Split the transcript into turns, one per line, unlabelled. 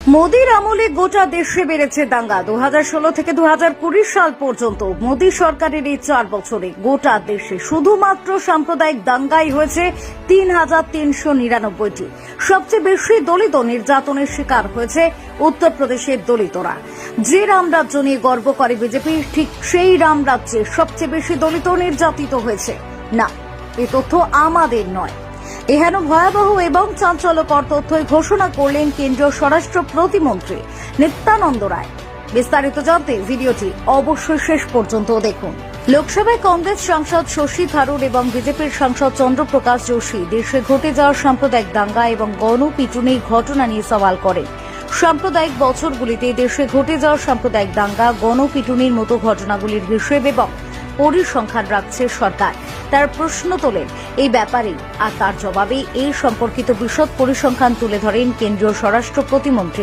মোদির আমলে গোটা দেশে বেড়েছে দাঙ্গা। 2016 থেকে 2020 সাল পর্যন্ত মোদি সরকারের এই 4 বছরে গোটা দেশে শুধুমাত্র সাম্প্রদায়িক দাঙ্গাই হয়েছে 3,399টি। সবচেয়ে বেশি দলিত নির্যাতনের শিকার হয়েছে উত্তরপ্রদেশের দলিতরা। যে রামরাজ্য নিয়ে গর্ব করে বিজেপি, ঠিক সেই রামরাজ্যে সবচেয়ে বেশি দলিত নির্যাতিত হয়েছে। না, এ তথ্য আমাদের নয়। এহেন ভয়াবহ এবং চাঞ্চল্যকর তথ্যই ঘোষণা করলেন কেন্দ্রীয় স্বরাষ্ট্র প্রতিমন্ত্রী নিত্যানন্দ রায়। বিস্তারিত জানতে ভিডিওটি অবশ্যই শেষ পর্যন্ত দেখুন। লোকসভায় কংগ্রেস সাংসদ শশী থারুর এবং বিজেপির সাংসদ চন্দ্রপ্রকাশ যোশী দেশে ঘটে যাওয়া সাম্প্রদায়িক দাঙ্গা এবং গণপিটুনির ঘটনা নিয়ে সওয়াল করেন। সাম্প্রদায়িক বছরগুলিতে দেশে ঘটে যাওয়া সাম্প্রদায়িক দাঙ্গা, গণপিটুনির মতো ঘটনাগুলির হিসেব এবং পরিসংখ্যান রাখছে সরকার। তার প্রশ্ন তোলেন এই ব্যাপারে, আর তার জবাবে এই সম্পর্কিত বিশদ পরিসংখ্যান তুলে ধরেন কেন্দ্রীয় স্বরাষ্ট্র প্রতিমন্ত্রী।